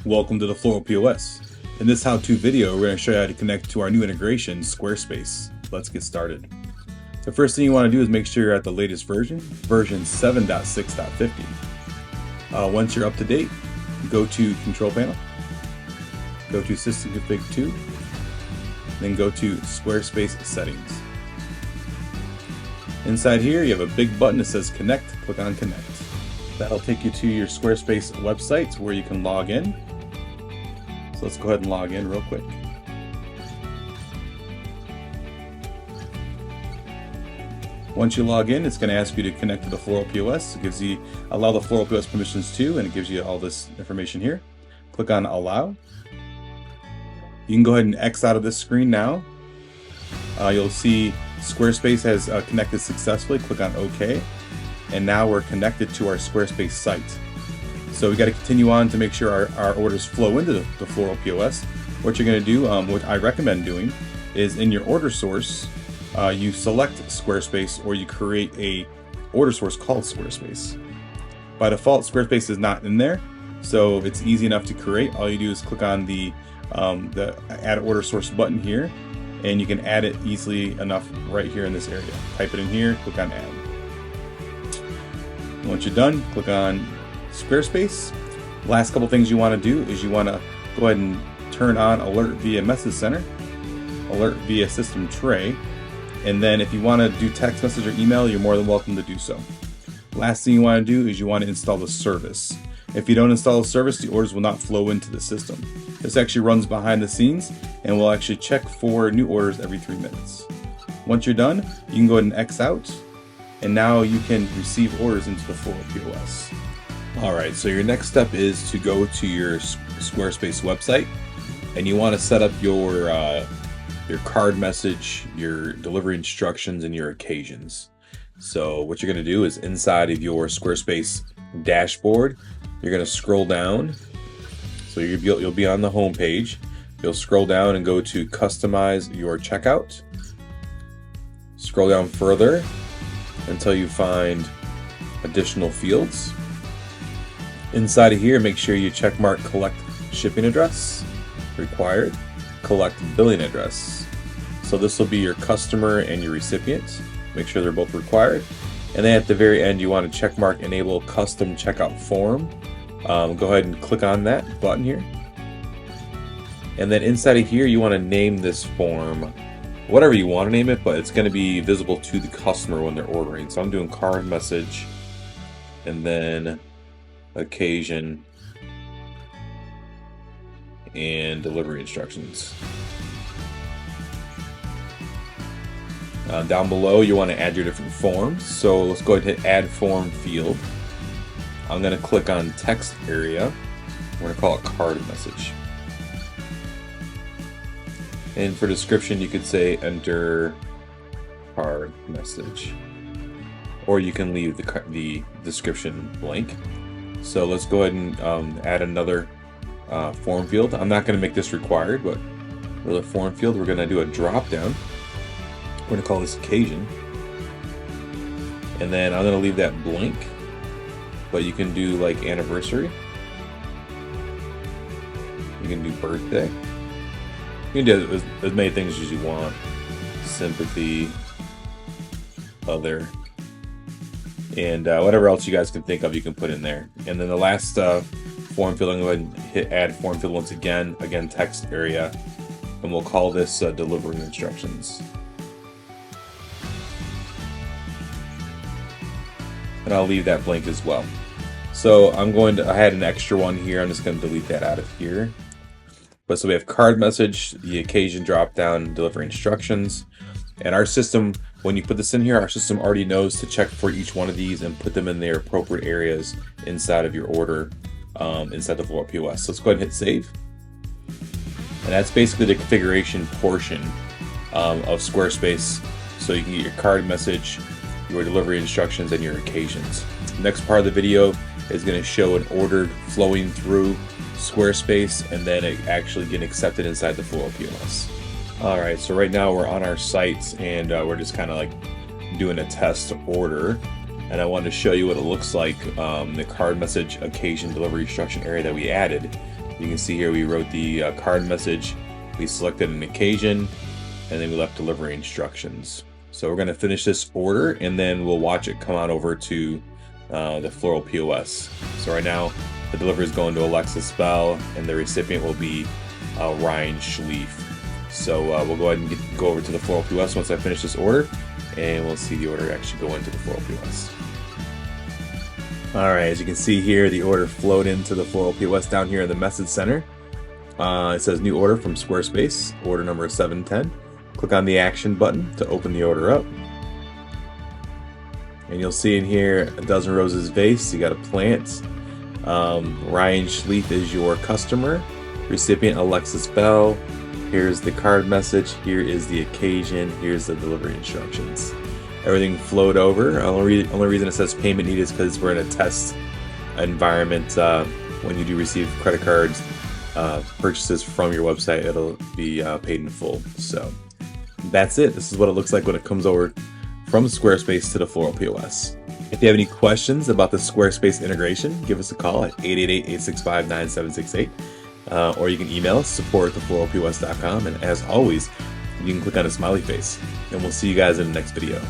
Welcome to the Floral POS. In this how-to video, we're going to show you how to connect to our new integration, SquareSpace. Let's get started. The first thing you want to do is make sure you're at the latest version 7.6.50. Once you're up to date, go to Control Panel, go to System Config 2, then go to SquareSpace Settings. Inside here, you have a big button that says Connect. Click on Connect. That'll take you to your SquareSpace website where you can log in. So let's go ahead and log in real quick. Once you log in, it's going to ask you to connect to the Floral POS. It gives you allow the Floral POS permissions too, and it gives you all this information here. Click on Allow. You can go ahead and X out of this screen now. You'll see SquareSpace has connected successfully. Click on OK. And now we're connected to our SquareSpace site. So we got to continue on to make sure our orders flow into the Floral POS. What you're going to do, what I recommend doing, is in your order source, you select SquareSpace or you create a order source called SquareSpace. By default, SquareSpace is not in there, so it's easy enough to create. All you do is click on the Add Order Source button here, and you can add it easily enough right here in this area. Type it in here, click on Add. Once you're done, click on SquareSpace. Last couple things you want to do is you want to go ahead and turn on Alert via Message Center, Alert via System Tray, and then if you want to do text message or email, you're more than welcome to do so. Last thing you want to do is you want to install the service. If you don't install the service, the orders will not flow into the system. This actually runs behind the scenes and will actually check for new orders every 3 minutes. Once you're done, you can go ahead and X out, and now you can receive orders into the Floral POS. Alright, so your next step is to go to your SquareSpace website, and you want to set up your card message, your delivery instructions, and your occasions. So what you're going to do is inside of your SquareSpace dashboard, you're going to scroll down. So you'll be on the home page. You'll scroll down and go to Customize Your Checkout. Scroll down further until you find additional fields. Inside of here, make sure you check mark Collect Shipping Address, Required, Collect Billing Address. So this will be your customer and your recipient. Make sure they're both required. And then at the very end, you want to check mark Enable Custom Checkout Form. Go ahead and click on that button here. And then inside of here, you want to name this form whatever you want to name it, but it's going to be visible to the customer when they're ordering. So I'm doing card message and then occasion and delivery instructions. Down below, you want to add your different forms. So let's go ahead and hit Add Form field. I'm going to click on Text area. We're going to call it Card Message. And for description, you could say Enter Card Message, or you can leave the description blank. So let's go ahead and add another form field. I'm not going to make this required, but with a form field, we're going to do a drop down. We're going to call this Occasion, and then I'm going to leave that blank, but you can do like anniversary, you can do birthday, you can do as many things as you want, sympathy, other, and whatever else you guys can think of, you can put in there. And then the last form field, I'm going to go ahead and hit Add Form Field once again, text area, and we'll call this Delivery Instructions. And I'll leave that blank as well. So I had an extra one here, I'm just going to delete that out of here. But so we have card message, the occasion drop down, delivery instructions, and our system, when you put this in here, our system already knows to check for each one of these and put them in their appropriate areas inside of your order, inside the Floral POS. So let's go ahead and hit save. And that's basically the configuration portion of SquareSpace, so you can get your card message, your delivery instructions, and your occasions. The next part of the video is going to show an order flowing through SquareSpace and then it actually getting accepted inside the Floral POS. Alright, so right now we're on our site and we're just kind of like doing a test order, and I wanted to show you what it looks like, the card message occasion delivery instruction area that we added. You can see here we wrote the card message, we selected an occasion, and then we left delivery instructions. So we're going to finish this order and then we'll watch it come on over to the Floral POS. So right now the delivery is going to Alexis Bell and the recipient will be Ryan Schlief. So we'll go ahead and go over to the Floral POS once I finish this order, and we'll see the order actually go into the Floral POS. Alright, as you can see here, the order flowed into the Floral POS down here in the message center. It says new order from SquareSpace, order number 710. Click on the action button to open the order up. And you'll see in here a dozen roses vase, you got a plant. Ryan Schlief is your customer. Recipient Alexis Bell. Here's the card message, here is the occasion, here's the delivery instructions. Everything flowed over. Only reason it says payment needed is because we're in a test environment. When you do receive credit cards purchases from your website, it'll be paid in full. So that's it. This is what it looks like when it comes over from Squarespace to the Floral POS. If you have any questions about the Squarespace integration, give us a call at 888-865-9768. Or you can email us, support@thefloralpos.com. And as always, you can click on a smiley face. And we'll see you guys in the next video.